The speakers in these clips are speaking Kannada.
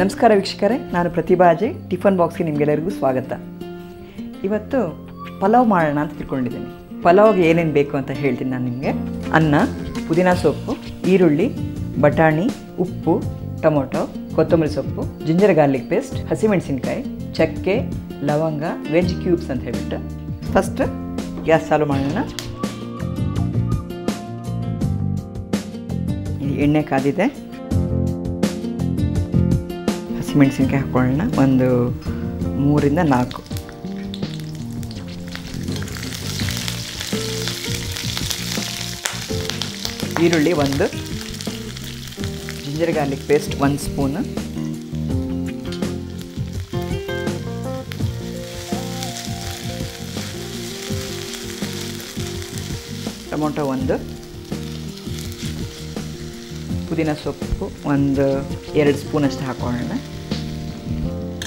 ನಮಸ್ಕಾರ ವೀಕ್ಷಕರೇ, ನಾನು ಪ್ರತಿಭಾ ಅಜಯ್. ಟಿಫನ್ ಬಾಕ್ಸ್ಗೆ ನಿಮಗೆಲ್ಲರಿಗೂ ಸ್ವಾಗತ. ಇವತ್ತು ಪಲಾವ್ ಮಾಡೋಣ ಅಂತ ತಿಳ್ಕೊಂಡಿದ್ದೀನಿ. ಪಲಾವ್ಗೆ ಏನೇನು ಬೇಕು ಅಂತ ಹೇಳ್ತೀನಿ ನಾನು ನಿಮಗೆ. ಅನ್ನ, ಪುದೀನ ಸೊಪ್ಪು, ಈರುಳ್ಳಿ, ಬಟಾಣಿ, ಉಪ್ಪು, ಟೊಮೊಟೊ, ಕೊತ್ತಂಬರಿ ಸೊಪ್ಪು, ಜಿಂಜರ್ ಗಾರ್ಲಿಕ್ ಪೇಸ್ಟ್, ಹಸಿಮೆಣಸಿನ್ಕಾಯಿ, ಚಕ್ಕೆ, ಲವಂಗ, ವೆಜ್ ಕ್ಯೂಬ್ಸ್ ಅಂತ ಹೇಳ್ಬಿಟ್ಟು ಫಸ್ಟ್ ಗ್ಯಾಸ್ ಚಾಲು ಮಾಡೋಣ. ಎಣ್ಣೆ ಕಾದಿದೆ. ಹಸಿಮೆಣಸಿನ್ಕಾಯಿ ಹಾಕೊಳ್ಳೋಣ, ಒಂದು 3 ರಿಂದ 4. ಈರುಳ್ಳಿ 1, ginger garlic paste 1 spoon, tomato 1, ಪುದೀನ ಸೊಪ್ಪು 1-2 ಸ್ಪೂನ್ ಅಷ್ಟು ಹಾಕೊಳ್ಳೋಣ.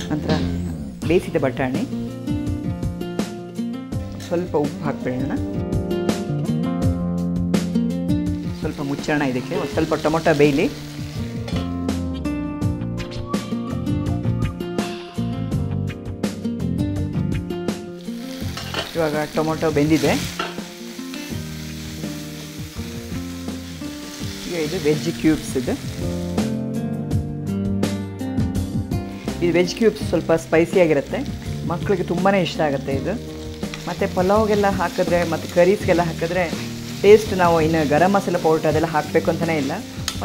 ನಂತರ ಬೇಯಿಸಿದ ಬಟಾಣಿ, ಸ್ವಲ್ಪ ಉಪ್ಪು ಹಾಕ್ಬಿಡೋಣ, ಸ್ವಲ್ಪ ಮುಚ್ಚೋಣ. ಇದಕ್ಕೆ ಸ್ವಲ್ಪ ಟೊಮೊಟೊ ಬೇಯಲಿ. ಇವಾಗ ಟೊಮೊಟೊ ಬೆಂದಿದೆ. ಈಗ ಇದು ವೆಜ್ ಕ್ಯೂಬ್ಸ್. ಇದು ವೆಜ್ ಕ್ಯೂಬ್ಸ್ ಸ್ವಲ್ಪ ಸ್ಪೈಸಿಯಾಗಿರುತ್ತೆ, ಮಕ್ಕಳಿಗೆ ತುಂಬಾ ಇಷ್ಟ ಆಗುತ್ತೆ ಇದು. ಮತ್ತು ಪಲಾವ್ಗೆಲ್ಲ ಹಾಕಿದ್ರೆ ಮತ್ತು ಕರೀಸ್ಗೆಲ್ಲ ಹಾಕಿದ್ರೆ ಟೇಸ್ಟ್, ನಾವು ಇನ್ನು ಗರಂ ಮಸಾಲೆ ಪೌಡರ್ ಅದೆಲ್ಲ ಹಾಕಬೇಕು ಅಂತಲೇ ಇಲ್ಲ.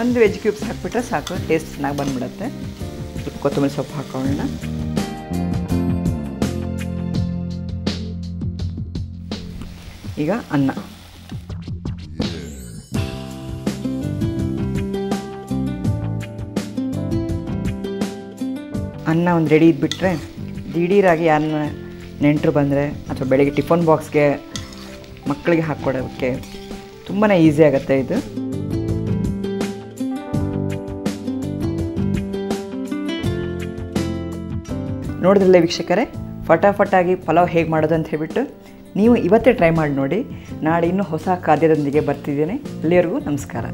ಒಂದು ವೆಜ್ ಕ್ಯೂಬ್ಸ್ ಹಾಕಿಬಿಟ್ರೆ ಸಾಕು, ಟೇಸ್ಟ್ ಚೆನ್ನಾಗಿ ಬಂದುಬಿಡುತ್ತೆ. ಸ್ವಲ್ಪ ಕೊತ್ತಂಬರಿ ಸೊಪ್ಪು ಹಾಕೊಳ್ಳೋಣ. ಈಗ ಅನ್ನ, ಅನ್ನ ಒಂದು ರೆಡಿ ಇದ್ಬಿಟ್ರೆ ದಿಢೀರಾಗಿ ಯಾರನ್ನ ನೆಂಟರು ಬಂದರೆ ಅಥವಾ ಬೆಳಗ್ಗೆ ಟಿಫನ್ ಬಾಕ್ಸ್ಗೆ ಮಕ್ಕಳಿಗೆ ಹಾಕ್ಕೊಡೋಕ್ಕೆ ತುಂಬಾ ಈಸಿ ಆಗುತ್ತೆ ಇದು. ನೋಡಿದ್ರಲ್ಲ ವೀಕ್ಷಕರೇ, ಫಟಾಫಟಾಗಿ ಪಲಾವ್ ಹೇಗೆ ಮಾಡೋದು ಅಂತ ಹೇಳ್ಬಿಟ್ಟು ನೀವು ಇವತ್ತೇ ಟ್ರೈ ಮಾಡಿ ನೋಡಿ. ನಾಳೆ ಇನ್ನೂ ಹೊಸ ಖಾದ್ಯದೊಂದಿಗೆ ಬರ್ತಿದ್ದೇನೆ. ಅಲ್ಲಿವರೆಗೂ ನಮಸ್ಕಾರ.